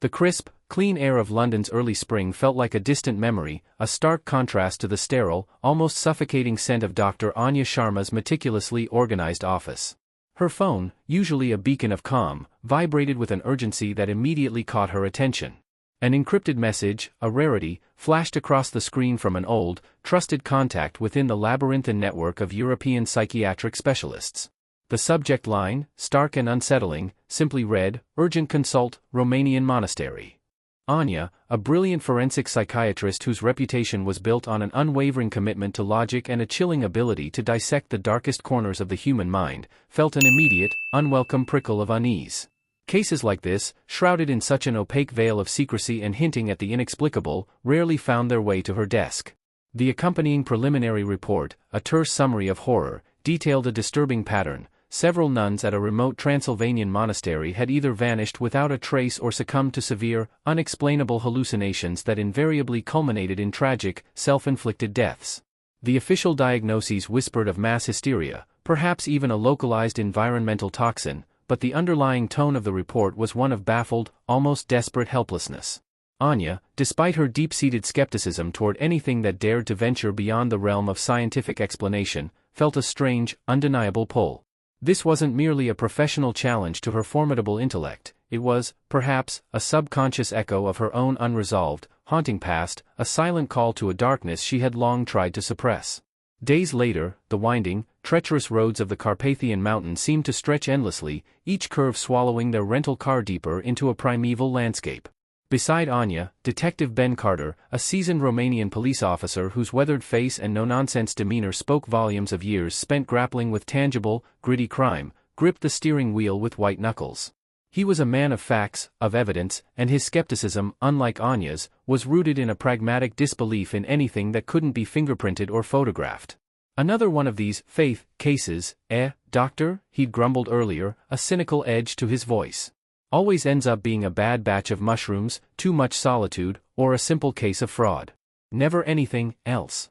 The crisp, clean air of London's early spring felt like a distant memory, a stark contrast to the sterile, almost suffocating scent of Dr. Anya Sharma's meticulously organized office. Her phone, usually a beacon of calm, vibrated with an urgency that immediately caught her attention. An encrypted message, a rarity, flashed across the screen from an old, trusted contact within the labyrinthine network of European psychiatric specialists. The subject line, stark and unsettling, simply read, "Urgent consult, Romanian Monastery." Anya, a brilliant forensic psychiatrist whose reputation was built on an unwavering commitment to logic and a chilling ability to dissect the darkest corners of the human mind, felt an immediate, unwelcome prickle of unease. Cases like this, shrouded in such an opaque veil of secrecy and hinting at the inexplicable, rarely found their way to her desk. The accompanying preliminary report, a terse summary of horror, detailed a disturbing pattern. Several nuns at a remote Transylvanian monastery had either vanished without a trace or succumbed to severe, unexplainable hallucinations that invariably culminated in tragic, self-inflicted deaths. The official diagnoses whispered of mass hysteria, perhaps even a localized environmental toxin, but the underlying tone of the report was one of baffled, almost desperate helplessness. Anya, despite her deep-seated skepticism toward anything that dared to venture beyond the realm of scientific explanation, felt a strange, undeniable pull. This wasn't merely a professional challenge to her formidable intellect, it was, perhaps, a subconscious echo of her own unresolved, haunting past, a silent call to a darkness she had long tried to suppress. Days later, the winding, treacherous roads of the Carpathian Mountain seemed to stretch endlessly, each curve swallowing their rental car deeper into a primeval landscape. Beside Anya, Detective Ben Carter, a seasoned Romanian police officer whose weathered face and no-nonsense demeanor spoke volumes of years spent grappling with tangible, gritty crime, gripped the steering wheel with white knuckles. He was a man of facts, of evidence, and his skepticism, unlike Anya's, was rooted in a pragmatic disbelief in anything that couldn't be fingerprinted or photographed. Another one of these faith cases, doctor, he'd grumbled earlier, a cynical edge to his voice. Always ends up being a bad batch of mushrooms, too much solitude, or a simple case of fraud. Never anything else.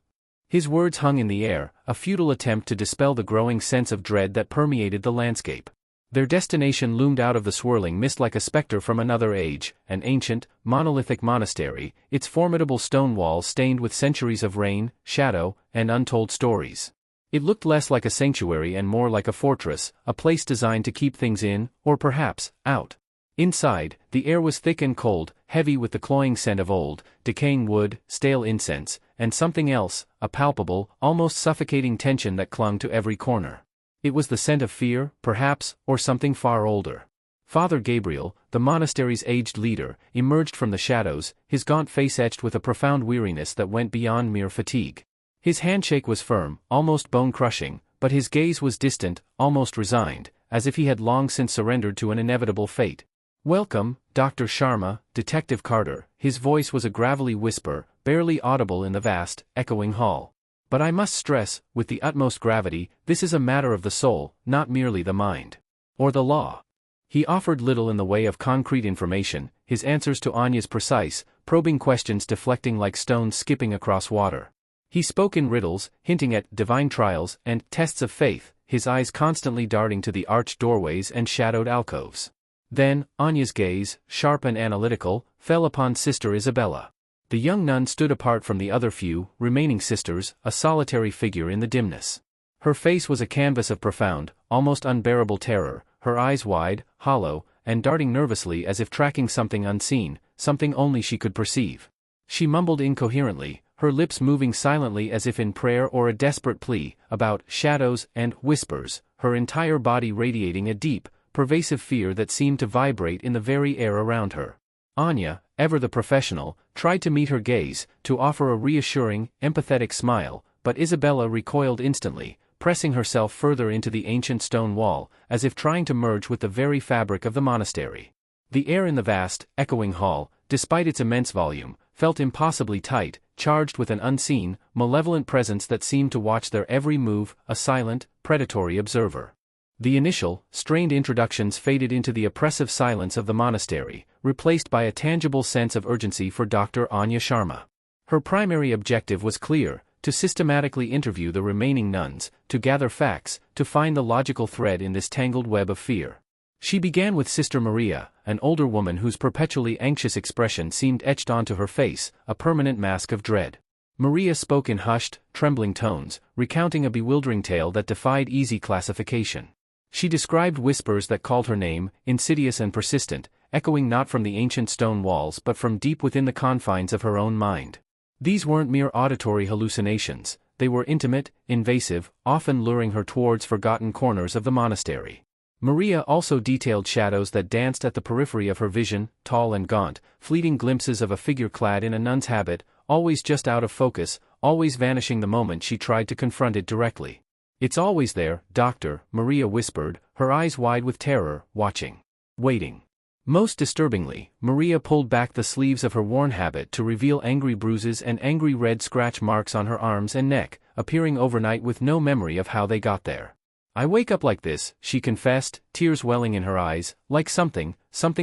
His words hung in the air, a futile attempt to dispel the growing sense of dread that permeated the landscape. Their destination loomed out of the swirling mist like a specter from another age, an ancient, monolithic monastery, its formidable stone walls stained with centuries of rain, shadow, and untold stories. It looked less like a sanctuary and more like a fortress, a place designed to keep things in, or perhaps, out. Inside, the air was thick and cold, heavy with the cloying scent of old, decaying wood, stale incense, and something else, a palpable, almost suffocating tension that clung to every corner. It was the scent of fear, perhaps, or something far older. Father Gabriel, the monastery's aged leader, emerged from the shadows, his gaunt face etched with a profound weariness that went beyond mere fatigue. His handshake was firm, almost bone-crushing, but his gaze was distant, almost resigned, as if he had long since surrendered to an inevitable fate. "Welcome, Dr. Sharma," Detective Carter, his voice was a gravelly whisper, barely audible in the vast, echoing hall. "But I must stress, with the utmost gravity, this is a matter of the soul, not merely the mind. Or the law." He offered little in the way of concrete information, his answers to Anya's precise, probing questions deflecting like stones skipping across water. He spoke in riddles, hinting at divine trials and tests of faith, his eyes constantly darting to the arched doorways and shadowed alcoves. Then, Anya's gaze, sharp and analytical, fell upon Sister Isabella. The young nun stood apart from the other few, remaining sisters, a solitary figure in the dimness. Her face was a canvas of profound, almost unbearable terror, her eyes wide, hollow, and darting nervously as if tracking something unseen, something only she could perceive. She mumbled incoherently, her lips moving silently as if in prayer or a desperate plea, about shadows and whispers, her entire body radiating a deep, pervasive fear that seemed to vibrate in the very air around her. Anya, ever the professional, tried to meet her gaze, to offer a reassuring, empathetic smile, but Isabella recoiled instantly, pressing herself further into the ancient stone wall, as if trying to merge with the very fabric of the monastery. The air in the vast, echoing hall, despite its immense volume, felt impossibly tight, charged with an unseen, malevolent presence that seemed to watch their every move, a silent, predatory observer. The initial, strained introductions faded into the oppressive silence of the monastery, replaced by a tangible sense of urgency for Dr. Anya Sharma. Her primary objective was clear: to systematically interview the remaining nuns, to gather facts, to find the logical thread in this tangled web of fear. She began with Sister Maria, an older woman whose perpetually anxious expression seemed etched onto her face, a permanent mask of dread. Maria spoke in hushed, trembling tones, recounting a bewildering tale that defied easy classification. She described whispers that called her name, insidious and persistent, echoing not from the ancient stone walls but from deep within the confines of her own mind. These weren't mere auditory hallucinations, they were intimate, invasive, often luring her towards forgotten corners of the monastery. Maria also detailed shadows that danced at the periphery of her vision, tall and gaunt, fleeting glimpses of a figure clad in a nun's habit, always just out of focus, always vanishing the moment she tried to confront it directly. "It's always there, Doctor," Maria whispered, her eyes wide with terror, watching. Waiting. Most disturbingly, Maria pulled back the sleeves of her worn habit to reveal angry bruises and angry red scratch marks on her arms and neck, appearing overnight with no memory of how they got there. "I wake up like this," she confessed, tears welling in her eyes, "like something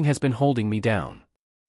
has been holding me down."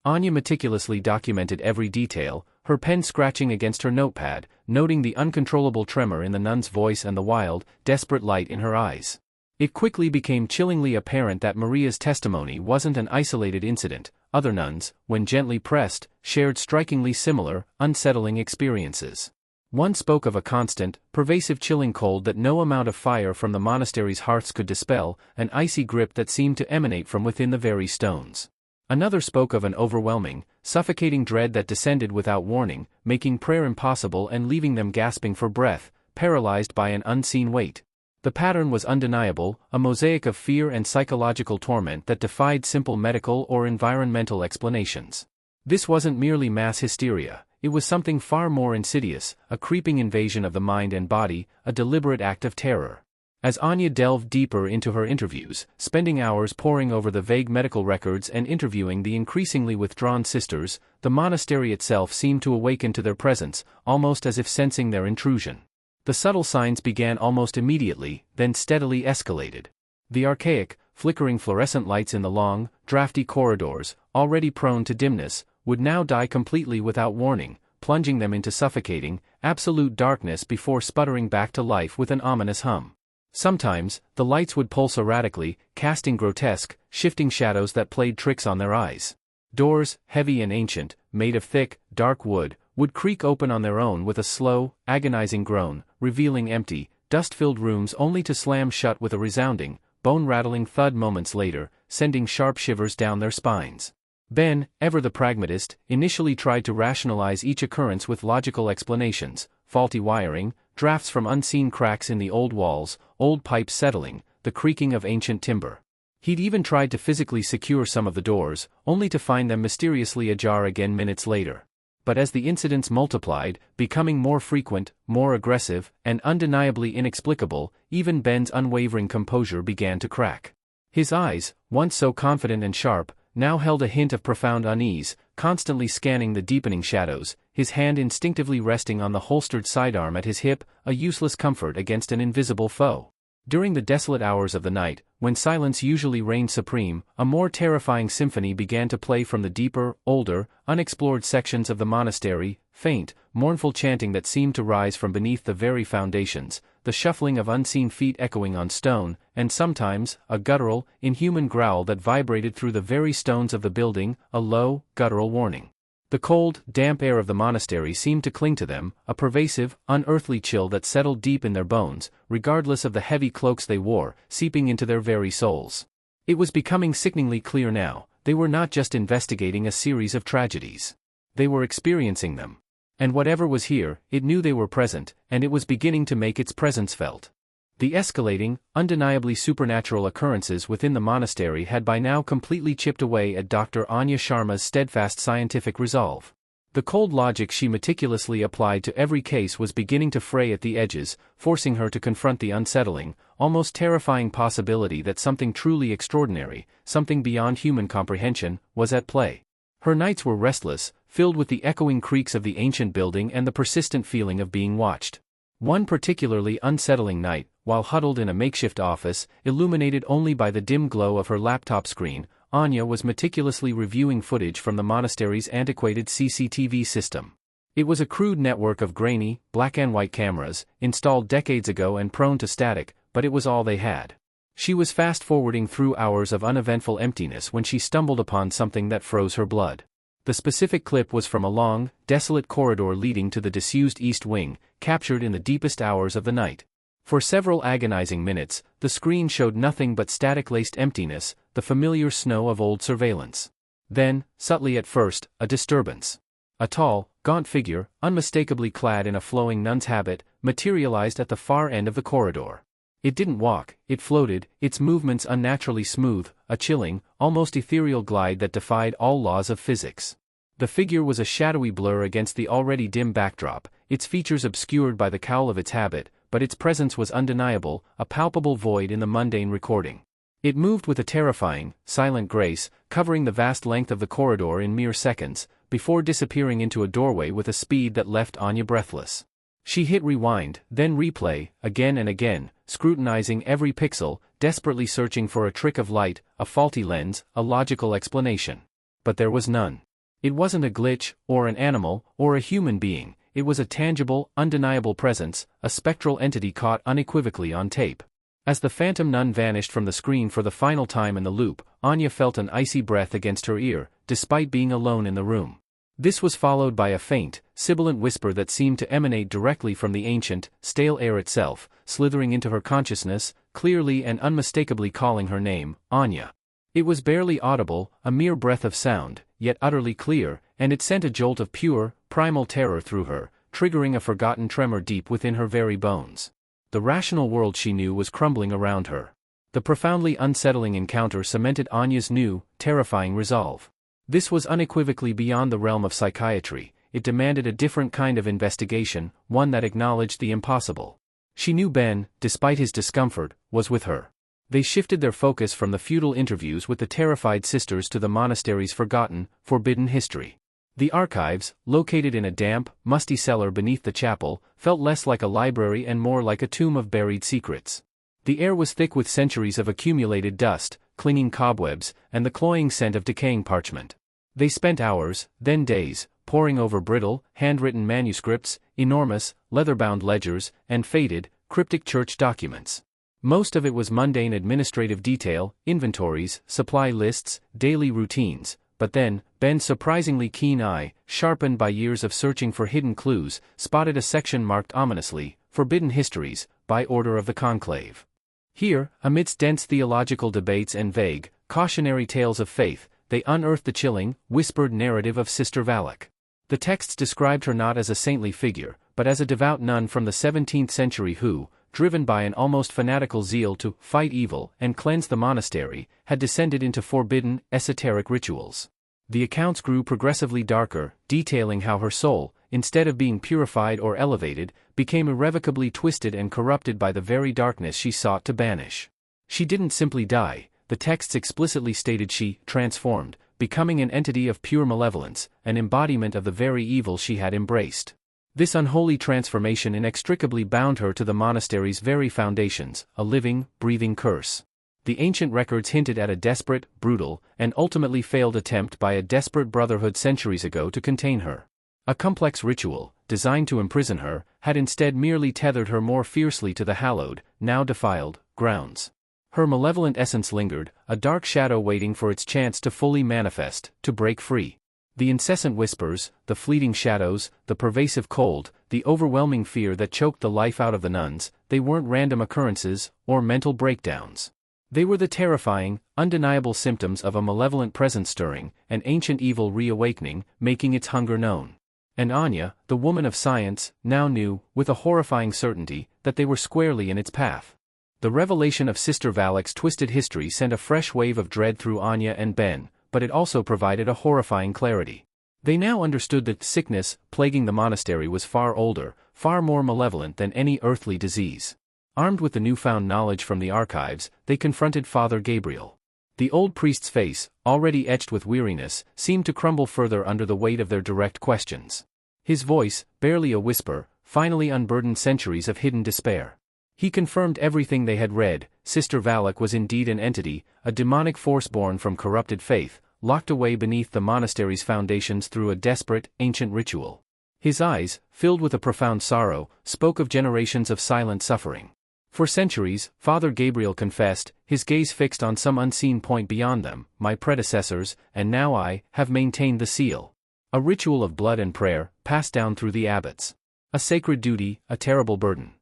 Anya meticulously documented every detail, her pen scratching against her notepad, noting the uncontrollable tremor in the nun's voice and the wild, desperate light in her eyes. It quickly became chillingly apparent that Maria's testimony wasn't an isolated incident. Other nuns, when gently pressed, shared strikingly similar, unsettling experiences. One spoke of a constant, pervasive chilling cold that no amount of fire from the monastery's hearths could dispel, an icy grip that seemed to emanate from within the very stones. Another spoke of an overwhelming, suffocating dread that descended without warning, making prayer impossible and leaving them gasping for breath, paralyzed by an unseen weight. The pattern was undeniable, a mosaic of fear and psychological torment that defied simple medical or environmental explanations. This wasn't merely mass hysteria, it was something far more insidious, a creeping invasion of the mind and body, a deliberate act of terror. As Anya delved deeper into her interviews, spending hours poring over the vague medical records and interviewing the increasingly withdrawn sisters, the monastery itself seemed to awaken to their presence, almost as if sensing their intrusion. The subtle signs began almost immediately, then steadily escalated. The archaic, flickering fluorescent lights in the long, drafty corridors, already prone to dimness, would now die completely without warning, plunging them into suffocating, absolute darkness before sputtering back to life with an ominous hum. Sometimes, the lights would pulse erratically, casting grotesque, shifting shadows that played tricks on their eyes. Doors, heavy and ancient, made of thick, dark wood, would creak open on their own with a slow, agonizing groan, revealing empty, dust-filled rooms only to slam shut with a resounding, bone-rattling thud moments later, sending sharp shivers down their spines. Ben, ever the pragmatist, initially tried to rationalize each occurrence with logical explanations: faulty wiring, drafts from unseen cracks in the old walls, old pipes settling, the creaking of ancient timber. He'd even tried to physically secure some of the doors, only to find them mysteriously ajar again minutes later. But as the incidents multiplied, becoming more frequent, more aggressive, and undeniably inexplicable, even Ben's unwavering composure began to crack. His eyes, once so confident and sharp, now held a hint of profound unease, constantly scanning the deepening shadows, his hand instinctively resting on the holstered sidearm at his hip, a useless comfort against an invisible foe. During the desolate hours of the night, when silence usually reigned supreme, a more terrifying symphony began to play from the deeper, older, unexplored sections of the monastery, faint, mournful chanting that seemed to rise from beneath the very foundations, the shuffling of unseen feet echoing on stone, and sometimes, a guttural, inhuman growl that vibrated through the very stones of the building, a low, guttural warning. The cold, damp air of the monastery seemed to cling to them, a pervasive, unearthly chill that settled deep in their bones, regardless of the heavy cloaks they wore, seeping into their very souls. It was becoming sickeningly clear now, they were not just investigating a series of tragedies. They were experiencing them. And whatever was here, it knew they were present, and it was beginning to make its presence felt. The escalating, undeniably supernatural occurrences within the monastery had by now completely chipped away at Dr. Anya Sharma's steadfast scientific resolve. The cold logic she meticulously applied to every case was beginning to fray at the edges, forcing her to confront the unsettling, almost terrifying possibility that something truly extraordinary, something beyond human comprehension, was at play. Her nights were restless, filled with the echoing creaks of the ancient building and the persistent feeling of being watched. One particularly unsettling night, while huddled in a makeshift office, illuminated only by the dim glow of her laptop screen, Anya was meticulously reviewing footage from the monastery's antiquated CCTV system. It was a crude network of grainy, black and white cameras, installed decades ago and prone to static, but it was all they had. She was fast-forwarding through hours of uneventful emptiness when she stumbled upon something that froze her blood. The specific clip was from a long, desolate corridor leading to the disused East Wing, captured in the deepest hours of the night. For several agonizing minutes, the screen showed nothing but static-laced emptiness, the familiar snow of old surveillance. Then, subtly at first, a disturbance. A tall, gaunt figure, unmistakably clad in a flowing nun's habit, materialized at the far end of the corridor. It didn't walk, it floated, its movements unnaturally smooth, a chilling, almost ethereal glide that defied all laws of physics. The figure was a shadowy blur against the already dim backdrop, its features obscured by the cowl of its habit, but its presence was undeniable, a palpable void in the mundane recording. It moved with a terrifying, silent grace, covering the vast length of the corridor in mere seconds, before disappearing into a doorway with a speed that left Anya breathless. She hit rewind, then replay, again and again, scrutinizing every pixel, desperately searching for a trick of light, a faulty lens, a logical explanation. But there was none. It wasn't a glitch, or an animal, or a human being, it was a tangible, undeniable presence, a spectral entity caught unequivocally on tape. As the phantom nun vanished from the screen for the final time in the loop, Anya felt an icy breath against her ear, despite being alone in the room. This was followed by a faint, sibilant whisper that seemed to emanate directly from the ancient, stale air itself, slithering into her consciousness, clearly and unmistakably calling her name, Anya. It was barely audible, a mere breath of sound, yet utterly clear, and it sent a jolt of pure, primal terror through her, triggering a forgotten tremor deep within her very bones. The rational world she knew was crumbling around her. The profoundly unsettling encounter cemented Anya's new, terrifying resolve. This was unequivocally beyond the realm of psychiatry, it demanded a different kind of investigation, one that acknowledged the impossible. She knew Ben, despite his discomfort, was with her. They shifted their focus from the futile interviews with the terrified sisters to the monastery's forgotten, forbidden history. The archives, located in a damp, musty cellar beneath the chapel, felt less like a library and more like a tomb of buried secrets. The air was thick with centuries of accumulated dust, clinging cobwebs, and the cloying scent of decaying parchment. They spent hours, then days, poring over brittle, handwritten manuscripts, enormous, leather-bound ledgers, and faded, cryptic church documents. Most of it was mundane administrative detail, inventories, supply lists, daily routines, but then, Ben's surprisingly keen eye, sharpened by years of searching for hidden clues, spotted a section marked ominously, Forbidden Histories, by order of the conclave. Here, amidst dense theological debates and vague, cautionary tales of faith, they unearthed the chilling, whispered narrative of Sister Valak. The texts described her not as a saintly figure, but as a devout nun from the 17th century who, driven by an almost fanatical zeal to fight evil and cleanse the monastery, had descended into forbidden, esoteric rituals. The accounts grew progressively darker, detailing how her soul, instead of being purified or elevated, became irrevocably twisted and corrupted by the very darkness she sought to banish. She didn't simply die, the texts explicitly stated she transformed, becoming an entity of pure malevolence, an embodiment of the very evil she had embraced. This unholy transformation inextricably bound her to the monastery's very foundations, a living, breathing curse. The ancient records hinted at a desperate, brutal, and ultimately failed attempt by a desperate brotherhood centuries ago to contain her. A complex ritual, designed to imprison her, had instead merely tethered her more fiercely to the hallowed, now defiled, grounds. Her malevolent essence lingered, a dark shadow waiting for its chance to fully manifest, to break free. The incessant whispers, the fleeting shadows, the pervasive cold, the overwhelming fear that choked the life out of the nuns, they weren't random occurrences, or mental breakdowns. They were the terrifying, undeniable symptoms of a malevolent presence stirring, an ancient evil reawakening, making its hunger known. And Anya, the woman of science, now knew, with a horrifying certainty, that they were squarely in its path. The revelation of Sister Valak's twisted history sent a fresh wave of dread through Anya and Ben, but it also provided a horrifying clarity. They now understood that sickness, plaguing the monastery was far older, far more malevolent than any earthly disease. Armed with the newfound knowledge from the archives, they confronted Father Gabriel. The old priest's face, already etched with weariness, seemed to crumble further under the weight of their direct questions. His voice, barely a whisper, finally unburdened centuries of hidden despair. He confirmed everything they had read. Sister Valak was indeed an entity, a demonic force born from corrupted faith, locked away beneath the monastery's foundations through a desperate, ancient ritual. His eyes, filled with a profound sorrow, spoke of generations of silent suffering. For centuries, Father Gabriel confessed, his gaze fixed on some unseen point beyond them, my predecessors, and now I, have maintained the seal. A ritual of blood and prayer, passed down through the abbots. A sacred duty, a terrible burden.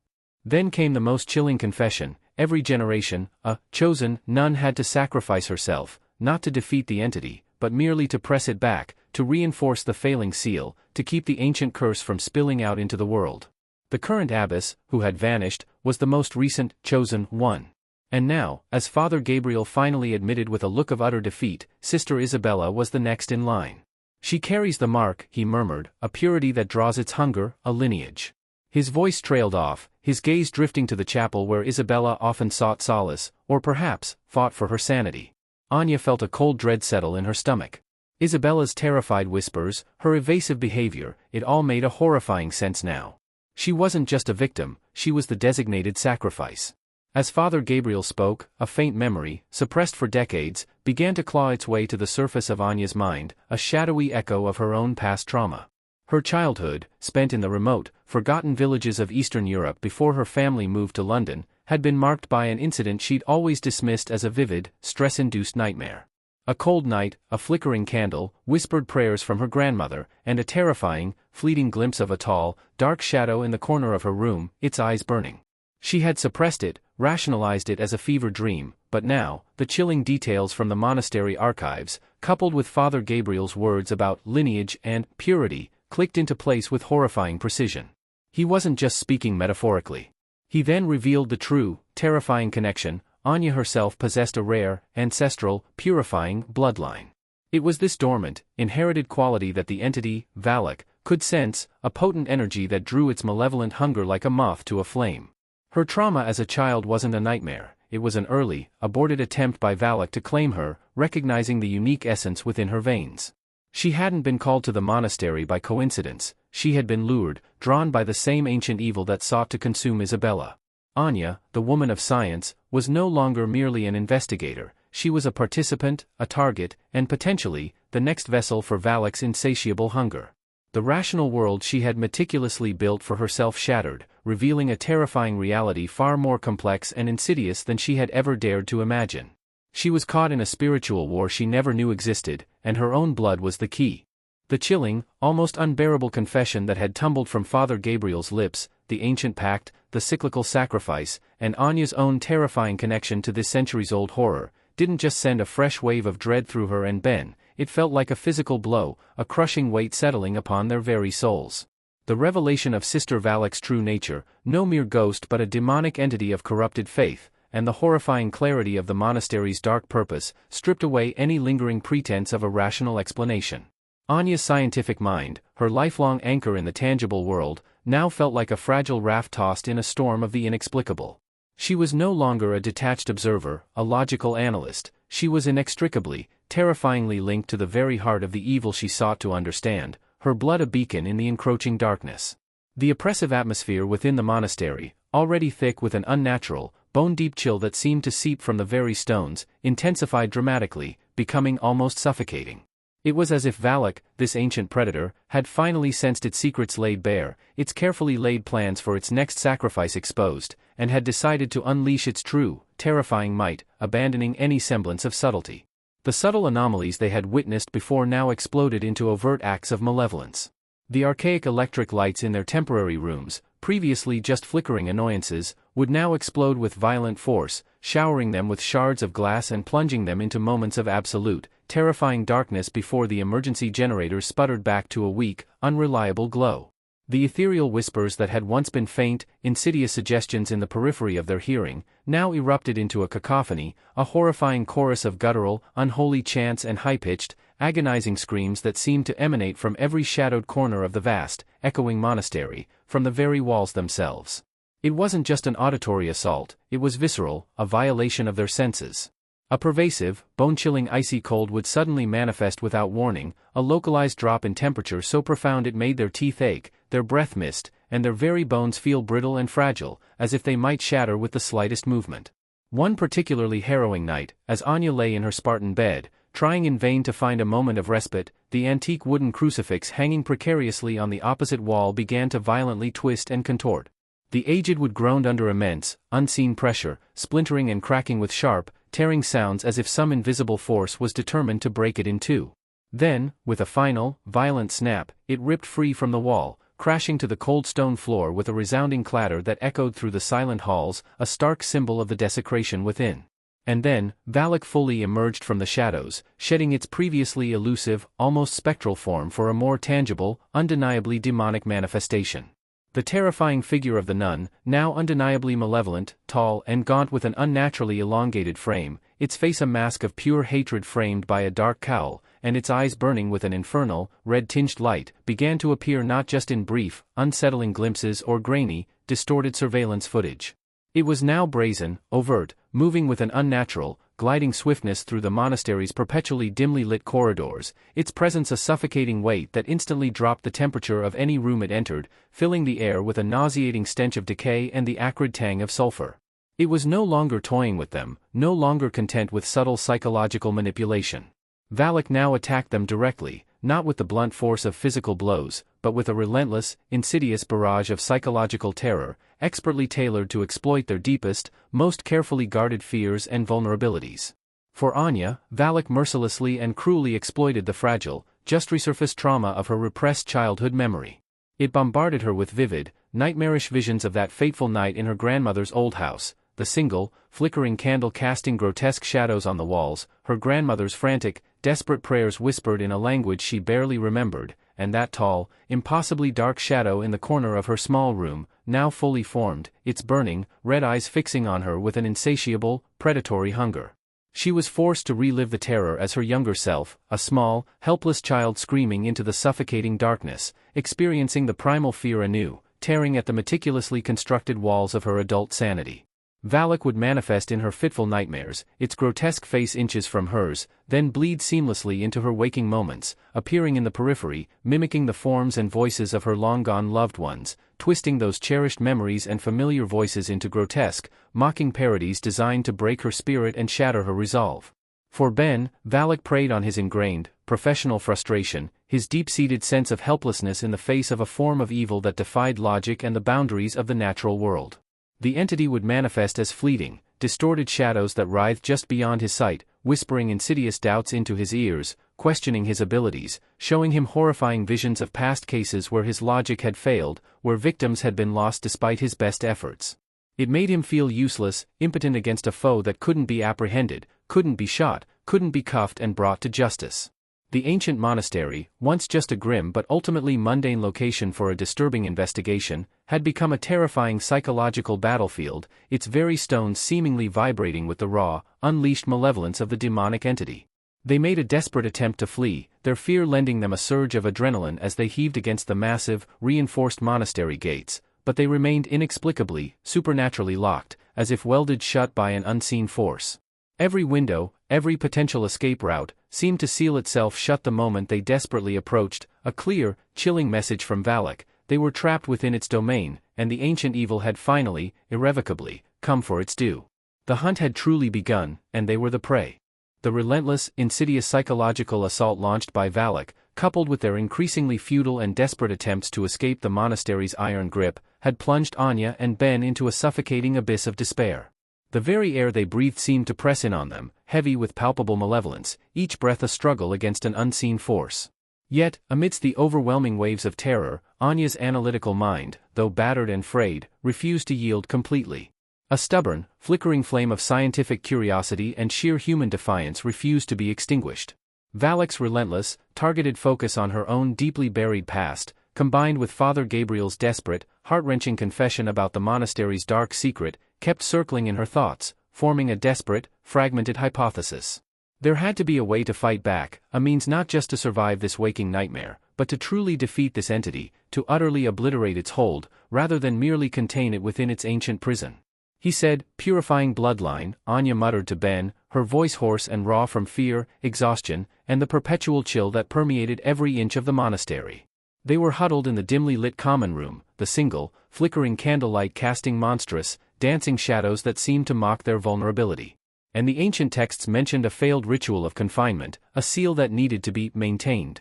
Then came the most chilling confession: every generation, a chosen nun had to sacrifice herself, not to defeat the entity, but merely to press it back, to reinforce the failing seal, to keep the ancient curse from spilling out into the world. The current abbess, who had vanished, was the most recent, chosen one. And now, as Father Gabriel finally admitted with a look of utter defeat, Sister Isabella was the next in line. She carries the mark, he murmured, a purity that draws its hunger, a lineage. His voice trailed off, his gaze drifting to the chapel where Isabella often sought solace, or perhaps, fought for her sanity. Anya felt a cold dread settle in her stomach. Isabella's terrified whispers, her evasive behavior, it all made a horrifying sense now. She wasn't just a victim, she was the designated sacrifice. As Father Gabriel spoke, a faint memory, suppressed for decades, began to claw its way to the surface of Anya's mind, a shadowy echo of her own past trauma. Her childhood, spent in the remote, forgotten villages of Eastern Europe before her family moved to London, had been marked by an incident she'd always dismissed as a vivid, stress-induced nightmare. A cold night, a flickering candle, whispered prayers from her grandmother, and a terrifying, fleeting glimpse of a tall, dark shadow in the corner of her room, its eyes burning. She had suppressed it, rationalized it as a fever dream, but now, the chilling details from the monastery archives, coupled with Father Gabriel's words about lineage and purity, clicked into place with horrifying precision. He wasn't just speaking metaphorically. He then revealed the true, terrifying connection. Anya herself possessed a rare, ancestral, purifying bloodline. It was this dormant, inherited quality that the entity, Valak, could sense, a potent energy that drew its malevolent hunger like a moth to a flame. Her trauma as a child wasn't a nightmare, it was an early, aborted attempt by Valak to claim her, recognizing the unique essence within her veins. She hadn't been called to the monastery by coincidence, she had been lured, drawn by the same ancient evil that sought to consume Isabella. Anya, the woman of science, was no longer merely an investigator, she was a participant, a target, and potentially, the next vessel for Valak's insatiable hunger. The rational world she had meticulously built for herself shattered, revealing a terrifying reality far more complex and insidious than she had ever dared to imagine. She was caught in a spiritual war she never knew existed, and her own blood was the key. The chilling, almost unbearable confession that had tumbled from Father Gabriel's lips, the ancient pact, the cyclical sacrifice, and Anya's own terrifying connection to this centuries-old horror, didn't just send a fresh wave of dread through her and Ben, it felt like a physical blow, a crushing weight settling upon their very souls. The revelation of Sister Valak's true nature, no mere ghost but a demonic entity of corrupted faith, and the horrifying clarity of the monastery's dark purpose, stripped away any lingering pretense of a rational explanation. Anya's scientific mind, her lifelong anchor in the tangible world, now felt like a fragile raft tossed in a storm of the inexplicable. She was no longer a detached observer, a logical analyst, she was inextricably, terrifyingly linked to the very heart of the evil she sought to understand, her blood a beacon in the encroaching darkness. The oppressive atmosphere within the monastery, already thick with an unnatural, bone-deep chill that seemed to seep from the very stones, intensified dramatically, becoming almost suffocating. It was as if Valak, this ancient predator, had finally sensed its secrets laid bare, its carefully laid plans for its next sacrifice exposed, and had decided to unleash its true, terrifying might, abandoning any semblance of subtlety. The subtle anomalies they had witnessed before now exploded into overt acts of malevolence. The archaic electric lights in their temporary rooms, previously just flickering annoyances, would now explode with violent force, showering them with shards of glass and plunging them into moments of absolute, terrifying darkness before the emergency generators sputtered back to a weak, unreliable glow. The ethereal whispers that had once been faint, insidious suggestions in the periphery of their hearing, now erupted into a cacophony, a horrifying chorus of guttural, unholy chants and high-pitched, agonizing screams that seemed to emanate from every shadowed corner of the vast, echoing monastery, from the very walls themselves. It wasn't just an auditory assault, it was visceral, a violation of their senses. A pervasive, bone-chilling icy cold would suddenly manifest without warning, a localized drop in temperature so profound it made their teeth ache, their breath mist, and their very bones feel brittle and fragile, as if they might shatter with the slightest movement. One particularly harrowing night, as Anya lay in her Spartan bed, trying in vain to find a moment of respite, the antique wooden crucifix hanging precariously on the opposite wall began to violently twist and contort. The aged wood groaned under immense, unseen pressure, splintering and cracking with sharp, tearing sounds as if some invisible force was determined to break it in two. Then, with a final, violent snap, it ripped free from the wall, crashing to the cold stone floor with a resounding clatter that echoed through the silent halls, a stark symbol of the desecration within. And then, Valak fully emerged from the shadows, shedding its previously elusive, almost spectral form for a more tangible, undeniably demonic manifestation. The terrifying figure of the nun, now undeniably malevolent, tall and gaunt with an unnaturally elongated frame, its face a mask of pure hatred framed by a dark cowl, and its eyes burning with an infernal, red-tinged light, began to appear not just in brief, unsettling glimpses or grainy, distorted surveillance footage. It was now brazen, overt, moving with an unnatural, gliding swiftness through the monastery's perpetually dimly lit corridors, its presence a suffocating weight that instantly dropped the temperature of any room it entered, filling the air with a nauseating stench of decay and the acrid tang of sulfur. It was no longer toying with them, no longer content with subtle psychological manipulation. Valak now attacked them directly, not with the blunt force of physical blows, but with a relentless, insidious barrage of psychological terror, expertly tailored to exploit their deepest, most carefully guarded fears and vulnerabilities. For Anya, Valak mercilessly and cruelly exploited the fragile, just resurfaced trauma of her repressed childhood memory. It bombarded her with vivid, nightmarish visions of that fateful night in her grandmother's old house, the single, flickering candle casting grotesque shadows on the walls, her grandmother's frantic, desperate prayers whispered in a language she barely remembered, and that tall, impossibly dark shadow in the corner of her small room, now fully formed, its burning, red eyes fixing on her with an insatiable, predatory hunger. She was forced to relive the terror as her younger self, a small, helpless child screaming into the suffocating darkness, experiencing the primal fear anew, tearing at the meticulously constructed walls of her adult sanity. Valak would manifest in her fitful nightmares, its grotesque face inches from hers, then bleed seamlessly into her waking moments, appearing in the periphery, mimicking the forms and voices of her long-gone loved ones, twisting those cherished memories and familiar voices into grotesque, mocking parodies designed to break her spirit and shatter her resolve. For Ben, Valak preyed on his ingrained, professional frustration, his deep-seated sense of helplessness in the face of a form of evil that defied logic and the boundaries of the natural world. The entity would manifest as fleeting, distorted shadows that writhed just beyond his sight, whispering insidious doubts into his ears, questioning his abilities, showing him horrifying visions of past cases where his logic had failed, where victims had been lost despite his best efforts. It made him feel useless, impotent against a foe that couldn't be apprehended, couldn't be shot, couldn't be cuffed and brought to justice. The ancient monastery, once just a grim but ultimately mundane location for a disturbing investigation, had become a terrifying psychological battlefield, its very stones seemingly vibrating with the raw, unleashed malevolence of the demonic entity. They made a desperate attempt to flee, their fear lending them a surge of adrenaline as they heaved against the massive, reinforced monastery gates, but they remained inexplicably, supernaturally locked, as if welded shut by an unseen force. Every window, every potential escape route, seemed to seal itself shut the moment they desperately approached, a clear, chilling message from Valak. They were trapped within its domain, and the ancient evil had finally, irrevocably, come for its due. The hunt had truly begun, and they were the prey. The relentless, insidious psychological assault launched by Valak, coupled with their increasingly futile and desperate attempts to escape the monastery's iron grip, had plunged Anya and Ben into a suffocating abyss of despair. The very air they breathed seemed to press in on them, heavy with palpable malevolence, each breath a struggle against an unseen force. Yet, amidst the overwhelming waves of terror, Anya's analytical mind, though battered and frayed, refused to yield completely. A stubborn, flickering flame of scientific curiosity and sheer human defiance refused to be extinguished. Valak's relentless, targeted focus on her own deeply buried past, combined with Father Gabriel's desperate, heart-wrenching confession about the monastery's dark secret, kept circling in her thoughts, forming a desperate, fragmented hypothesis. There had to be a way to fight back, a means not just to survive this waking nightmare, but to truly defeat this entity, to utterly obliterate its hold, rather than merely contain it within its ancient prison. He said, "Purifying bloodline," Anya muttered to Ben, her voice hoarse and raw from fear, exhaustion, and the perpetual chill that permeated every inch of the monastery. They were huddled in the dimly lit common room, the single, flickering candlelight casting monstrous, dancing shadows that seemed to mock their vulnerability. And the ancient texts mentioned a failed ritual of confinement, a seal that needed to be maintained.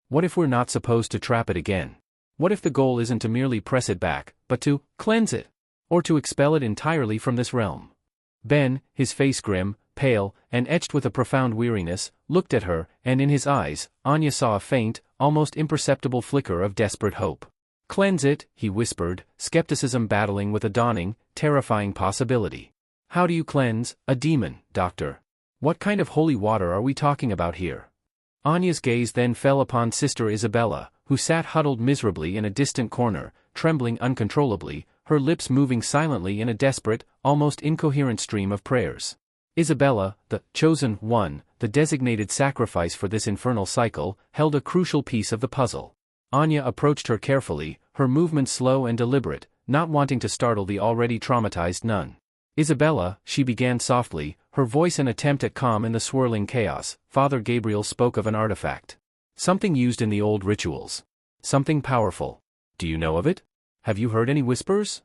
What if we're not supposed to trap it again? What if the goal isn't to merely press it back, but to cleanse it? or to expel it entirely from this realm. Ben, his face grim, pale, and etched with a profound weariness, looked at her, and in his eyes, Anya saw a faint, almost imperceptible flicker of desperate hope. "Cleanse it," he whispered, skepticism battling with a dawning, terrifying possibility. "How do you cleanse a demon, doctor? What kind of holy water are we talking about here?" Anya's gaze then fell upon Sister Isabella, who sat huddled miserably in a distant corner, trembling uncontrollably, her lips moving silently in a desperate, almost incoherent stream of prayers. Isabella, the chosen one, the designated sacrifice for this infernal cycle, held a crucial piece of the puzzle. Anya approached her carefully, her movements slow and deliberate, not wanting to startle the already traumatized nun. "Isabella," she began softly, her voice an attempt at calm in the swirling chaos. "Father Gabriel spoke of an artifact. Something used in the old rituals. Something powerful. Do you know of it? Have you heard any whispers?"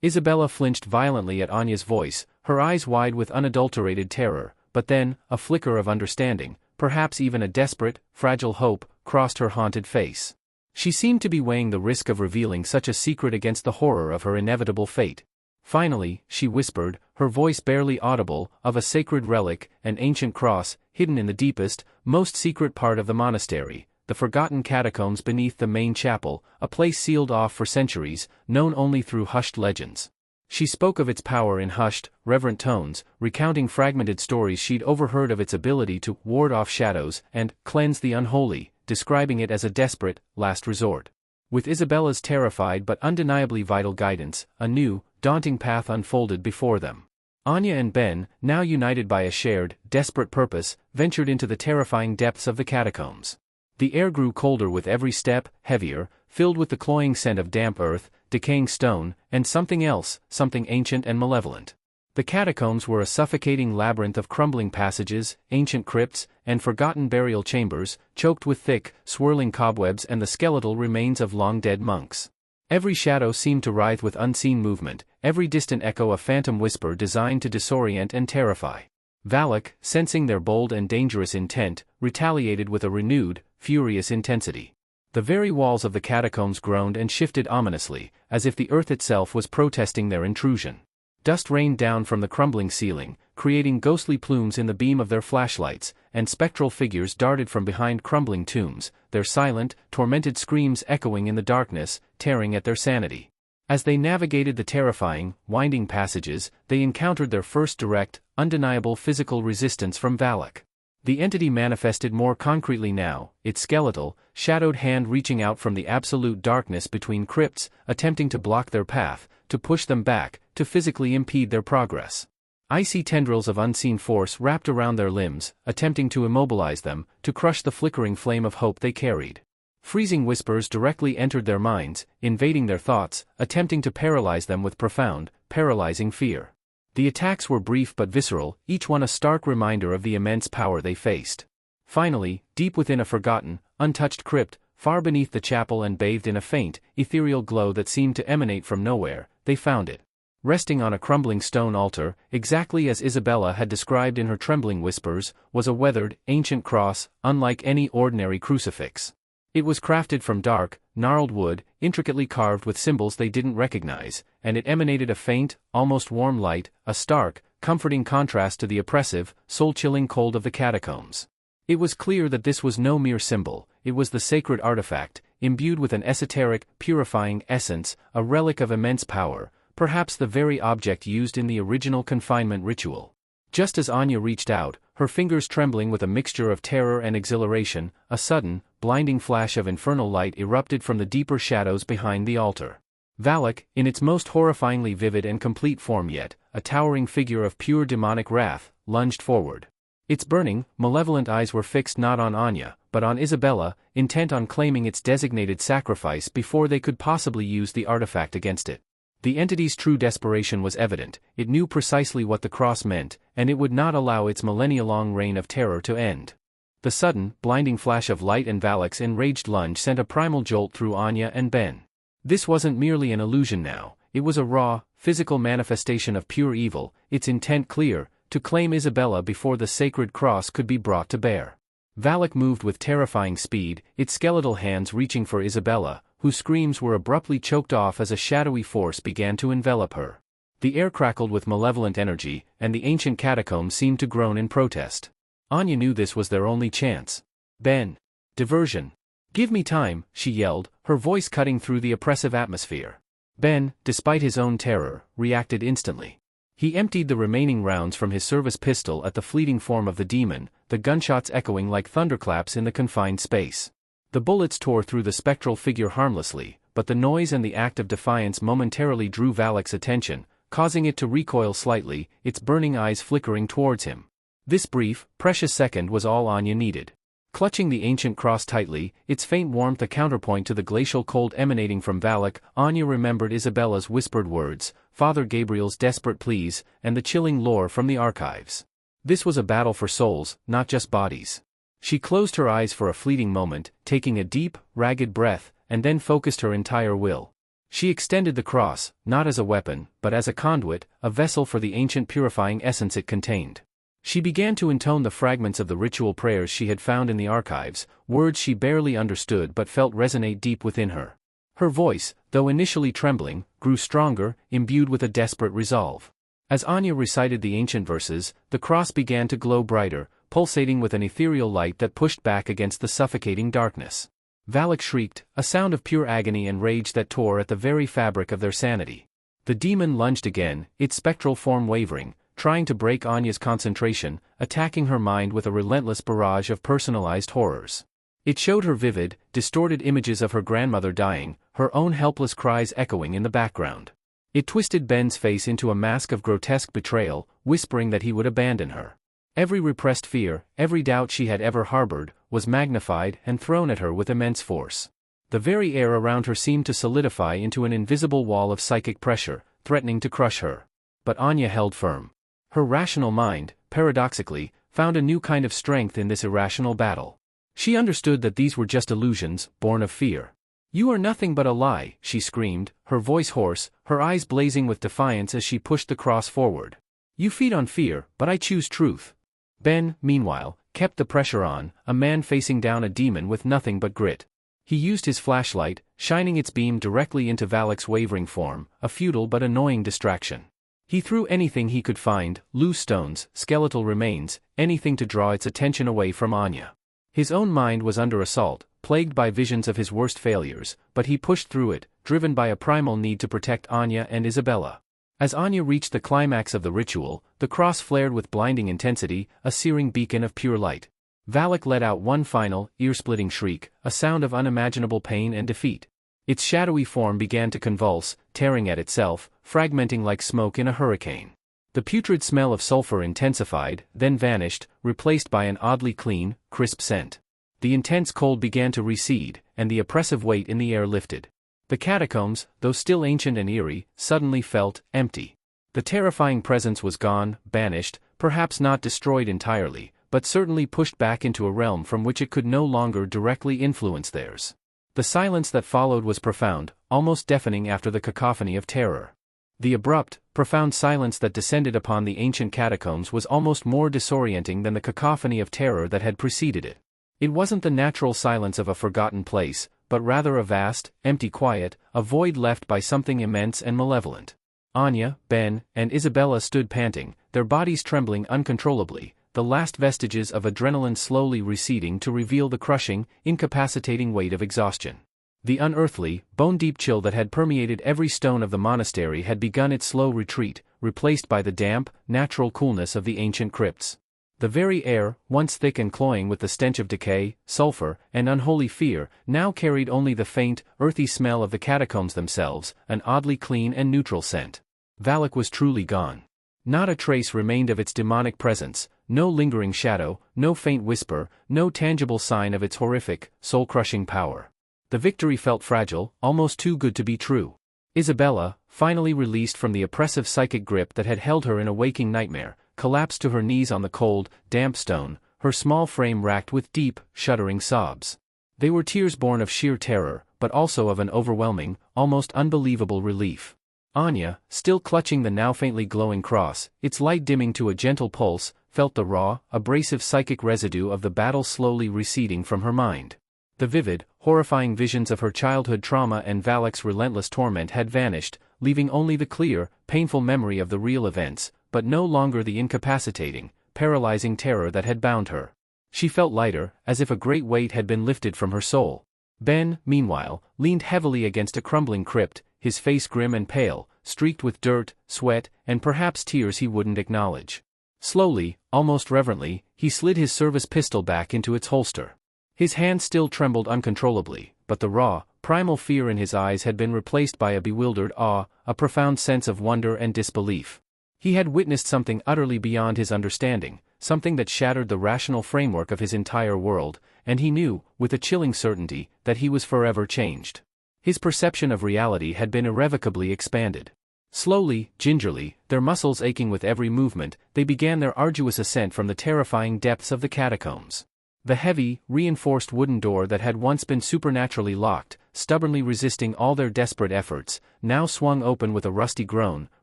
Isabella flinched violently at Anya's voice, her eyes wide with unadulterated terror, but then, a flicker of understanding, perhaps even a desperate, fragile hope, crossed her haunted face. She seemed to be weighing the risk of revealing such a secret against the horror of her inevitable fate. Finally, she whispered, her voice barely audible, of a sacred relic, an ancient cross, hidden in the deepest, most secret part of the monastery, the forgotten catacombs beneath the main chapel, a place sealed off for centuries, known only through hushed legends. She spoke of its power in hushed, reverent tones, recounting fragmented stories she'd overheard of its ability to ward off shadows and cleanse the unholy, describing it as a desperate, last resort. With Isabella's terrified but undeniably vital guidance, a new, daunting path unfolded before them. Anya and Ben, now united by a shared, desperate purpose, ventured into the terrifying depths of the catacombs. The air grew colder with every step, heavier, filled with the cloying scent of damp earth, decaying stone, and something else, something ancient and malevolent. The catacombs were a suffocating labyrinth of crumbling passages, ancient crypts, and forgotten burial chambers, choked with thick, swirling cobwebs and the skeletal remains of long-dead monks. Every shadow seemed to writhe with unseen movement, every distant echo a phantom whisper designed to disorient and terrify. Valak, sensing their bold and dangerous intent, retaliated with a renewed, furious intensity. The very walls of the catacombs groaned and shifted ominously, as if the earth itself was protesting their intrusion. Dust rained down from the crumbling ceiling, creating ghostly plumes in the beam of their flashlights, and spectral figures darted from behind crumbling tombs, their silent, tormented screams echoing in the darkness, tearing at their sanity. As they navigated the terrifying, winding passages, they encountered their first direct, undeniable physical resistance from Valak. The entity manifested more concretely now, its skeletal, shadowed hand reaching out from the absolute darkness between crypts, attempting to block their path, to push them back, to physically impede their progress. Icy tendrils of unseen force wrapped around their limbs, attempting to immobilize them, to crush the flickering flame of hope they carried. Freezing whispers directly entered their minds, invading their thoughts, attempting to paralyze them with profound, paralyzing fear. The attacks were brief but visceral, each one a stark reminder of the immense power they faced. Finally, deep within a forgotten, untouched crypt, far beneath the chapel and bathed in a faint, ethereal glow that seemed to emanate from nowhere, they found it. Resting on a crumbling stone altar, exactly as Isabella had described in her trembling whispers, was a weathered, ancient cross, unlike any ordinary crucifix. It was crafted from dark, gnarled wood, intricately carved with symbols they didn't recognize, and it emanated a faint, almost warm light, a stark, comforting contrast to the oppressive, soul-chilling cold of the catacombs. It was clear that this was no mere symbol, it was the sacred artifact, imbued with an esoteric, purifying essence, a relic of immense power, perhaps the very object used in the original confinement ritual. Just as Anya reached out, her fingers trembling with a mixture of terror and exhilaration, a sudden, blinding flash of infernal light erupted from the deeper shadows behind the altar. Valak, in its most horrifyingly vivid and complete form yet, a towering figure of pure demonic wrath, lunged forward. Its burning, malevolent eyes were fixed not on Anya, but on Isabella, intent on claiming its designated sacrifice before they could possibly use the artifact against it. The entity's true desperation was evident, it knew precisely what the cross meant, and it would not allow its millennia-long reign of terror to end. The sudden, blinding flash of light and Valak's enraged lunge sent a primal jolt through Anya and Ben. This wasn't merely an illusion now, it was a raw, physical manifestation of pure evil, its intent clear, to claim Isabella before the sacred cross could be brought to bear. Valak moved with terrifying speed, its skeletal hands reaching for Isabella, whose screams were abruptly choked off as a shadowy force began to envelop her. The air crackled with malevolent energy, and the ancient catacombs seemed to groan in protest. Anya knew this was their only chance. Ben. Diversion. Give me time, she yelled, her voice cutting through the oppressive atmosphere. Ben, despite his own terror, reacted instantly. He emptied the remaining rounds from his service pistol at the fleeting form of the demon, the gunshots echoing like thunderclaps in the confined space. The bullets tore through the spectral figure harmlessly, but the noise and the act of defiance momentarily drew Valak's attention, causing it to recoil slightly, its burning eyes flickering towards him. This brief, precious second was all Anya needed. Clutching the ancient cross tightly, its faint warmth a counterpoint to the glacial cold emanating from Valak, Anya remembered Isabella's whispered words, Father Gabriel's desperate pleas, and the chilling lore from the archives. This was a battle for souls, not just bodies. She closed her eyes for a fleeting moment, taking a deep, ragged breath, and then focused her entire will. She extended the cross, not as a weapon, but as a conduit, a vessel for the ancient purifying essence it contained. She began to intone the fragments of the ritual prayers she had found in the archives, words she barely understood but felt resonate deep within her. Her voice, though initially trembling, grew stronger, imbued with a desperate resolve. As Anya recited the ancient verses, the cross began to glow brighter, pulsating with an ethereal light that pushed back against the suffocating darkness. Valak shrieked, a sound of pure agony and rage that tore at the very fabric of their sanity. The demon lunged again, its spectral form wavering, trying to break Anya's concentration, attacking her mind with a relentless barrage of personalized horrors. It showed her vivid, distorted images of her grandmother dying, her own helpless cries echoing in the background. It twisted Ben's face into a mask of grotesque betrayal, whispering that he would abandon her. Every repressed fear, every doubt she had ever harbored, was magnified and thrown at her with immense force. The very air around her seemed to solidify into an invisible wall of psychic pressure, threatening to crush her. But Anya held firm. Her rational mind, paradoxically, found a new kind of strength in this irrational battle. She understood that these were just illusions, born of fear. You are nothing but a lie, she screamed, her voice hoarse, her eyes blazing with defiance as she pushed the cross forward. You feed on fear, but I choose truth. Ben, meanwhile, kept the pressure on, a man facing down a demon with nothing but grit. He used his flashlight, shining its beam directly into Valak's wavering form, a futile but annoying distraction. He threw anything he could find, loose stones, skeletal remains, anything to draw its attention away from Anya. His own mind was under assault, plagued by visions of his worst failures, but he pushed through it, driven by a primal need to protect Anya and Isabella. As Anya reached the climax of the ritual, the cross flared with blinding intensity, a searing beacon of pure light. Valak let out one final, ear-splitting shriek, a sound of unimaginable pain and defeat. Its shadowy form began to convulse, tearing at itself, fragmenting like smoke in a hurricane. The putrid smell of sulfur intensified, then vanished, replaced by an oddly clean, crisp scent. The intense cold began to recede, and the oppressive weight in the air lifted. The catacombs, though still ancient and eerie, suddenly felt empty. The terrifying presence was gone, banished, perhaps not destroyed entirely, but certainly pushed back into a realm from which it could no longer directly influence theirs. The silence that followed was profound, almost deafening after the cacophony of terror. The abrupt, profound silence that descended upon the ancient catacombs was almost more disorienting than the cacophony of terror that had preceded it. It wasn't the natural silence of a forgotten place, but rather a vast, empty quiet, a void left by something immense and malevolent. Anya, Ben, and Isabella stood panting, their bodies trembling uncontrollably, the last vestiges of adrenaline slowly receding to reveal the crushing, incapacitating weight of exhaustion. The unearthly, bone-deep chill that had permeated every stone of the monastery had begun its slow retreat, replaced by the damp, natural coolness of the ancient crypts. The very air, once thick and cloying with the stench of decay, sulfur, and unholy fear, now carried only the faint, earthy smell of the catacombs themselves, an oddly clean and neutral scent. Valak was truly gone. Not a trace remained of its demonic presence, no lingering shadow, no faint whisper, no tangible sign of its horrific, soul-crushing power. The victory felt fragile, almost too good to be true. Isabella, finally released from the oppressive psychic grip that had held her in a waking nightmare, collapsed to her knees on the cold, damp stone, her small frame racked with deep, shuddering sobs. They were tears born of sheer terror, but also of an overwhelming, almost unbelievable relief. Anya, still clutching the now faintly glowing cross, its light dimming to a gentle pulse, felt the raw, abrasive psychic residue of the battle slowly receding from her mind. The vivid, horrifying visions of her childhood trauma and Valak's relentless torment had vanished, leaving only the clear, painful memory of the real events, but no longer the incapacitating, paralyzing terror that had bound her. She felt lighter, as if a great weight had been lifted from her soul. Ben, meanwhile, leaned heavily against a crumbling crypt, his face grim and pale, streaked with dirt, sweat, and perhaps tears he wouldn't acknowledge. Slowly, almost reverently, he slid his service pistol back into its holster. His hand still trembled uncontrollably, but the raw, primal fear in his eyes had been replaced by a bewildered awe, a profound sense of wonder and disbelief. He had witnessed something utterly beyond his understanding, something that shattered the rational framework of his entire world, and he knew, with a chilling certainty, that he was forever changed. His perception of reality had been irrevocably expanded. Slowly, gingerly, their muscles aching with every movement, they began their arduous ascent from the terrifying depths of the catacombs. The heavy, reinforced wooden door that had once been supernaturally locked, stubbornly resisting all their desperate efforts, now swung open with a rusty groan,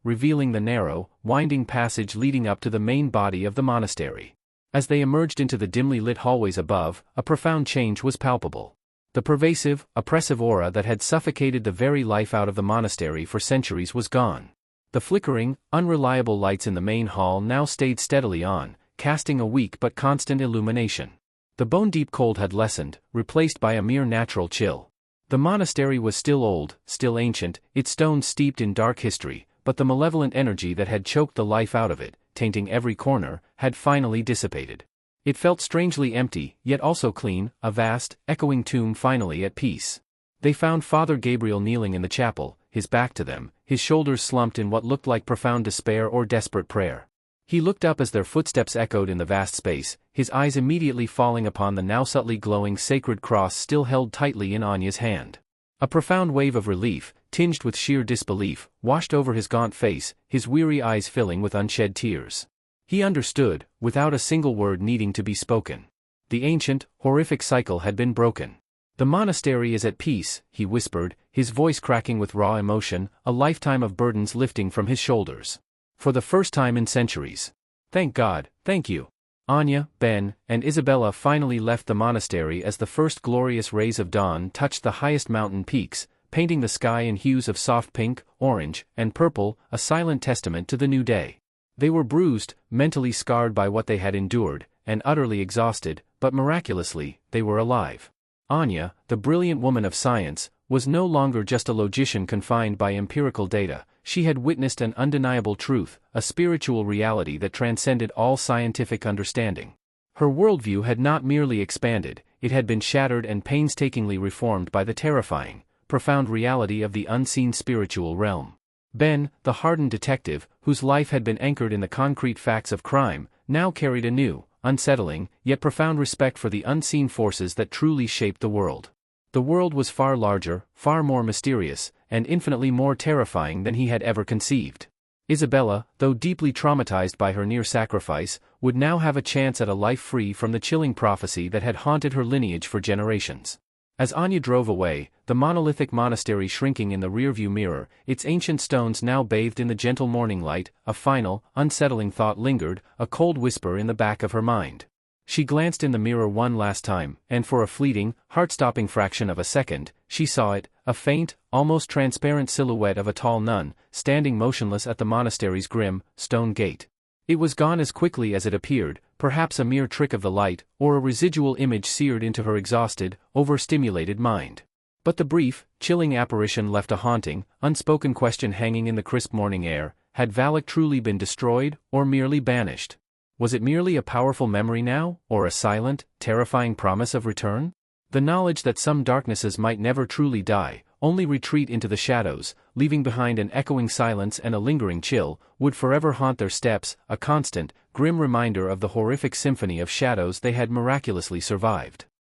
revealing the narrow, winding passage leading up to the main body of the monastery. As they emerged into the dimly lit hallways above, a profound change was palpable. The pervasive, oppressive aura that had suffocated the very life out of the monastery for centuries was gone. The flickering, unreliable lights in the main hall now stayed steadily on, casting a weak but constant illumination. The bone-deep cold had lessened, replaced by a mere natural chill. The monastery was still old, still ancient, its stones steeped in dark history, but the malevolent energy that had choked the life out of it, tainting every corner, had finally dissipated. It felt strangely empty, yet also clean, a vast, echoing tomb finally at peace. They found Father Gabriel kneeling in the chapel, his back to them, his shoulders slumped in what looked like profound despair or desperate prayer. He looked up as their footsteps echoed in the vast space, his eyes immediately falling upon the now subtly glowing sacred cross still held tightly in Anya's hand. A profound wave of relief, tinged with sheer disbelief, washed over his gaunt face, his weary eyes filling with unshed tears. He understood, without a single word needing to be spoken. The ancient, horrific cycle had been broken. The monastery is at peace, he whispered, his voice cracking with raw emotion, a lifetime of burdens lifting from his shoulders. For the first time in centuries. Thank God, thank you. Anya, Ben, and Isabella finally left the monastery as the first glorious rays of dawn touched the highest mountain peaks, painting the sky in hues of soft pink, orange, and purple, a silent testament to the new day. They were bruised, mentally scarred by what they had endured, and utterly exhausted, but miraculously, they were alive. Anya, the brilliant woman of science, was no longer just a logician confined by empirical data. She had witnessed an undeniable truth, a spiritual reality that transcended all scientific understanding. Her worldview had not merely expanded, it had been shattered and painstakingly reformed by the terrifying, profound reality of the unseen spiritual realm. Ben, the hardened detective, whose life had been anchored in the concrete facts of crime, now carried a new, unsettling, yet profound respect for the unseen forces that truly shaped the world. The world was far larger, far more mysterious, and infinitely more terrifying than he had ever conceived. Isabella, though deeply traumatized by her near sacrifice, would now have a chance at a life free from the chilling prophecy that had haunted her lineage for generations. As Anya drove away, the monolithic monastery shrinking in the rearview mirror, its ancient stones now bathed in the gentle morning light, a final, unsettling thought lingered, a cold whisper in the back of her mind. She glanced in the mirror one last time, and for a fleeting, heart-stopping fraction of a second, she saw it, a faint, almost transparent silhouette of a tall nun, standing motionless at the monastery's grim, stone gate. It was gone as quickly as it appeared, perhaps a mere trick of the light, or a residual image seared into her exhausted, overstimulated mind. But the brief, chilling apparition left a haunting, unspoken question hanging in the crisp morning air: had Valak truly been destroyed, or merely banished? Was it merely a powerful memory now, or a silent, terrifying promise of return? The knowledge that some darknesses might never truly die, only retreat into the shadows, leaving behind an echoing silence and a lingering chill, would forever haunt their steps, a constant, grim reminder of the horrific symphony of shadows they had miraculously survived.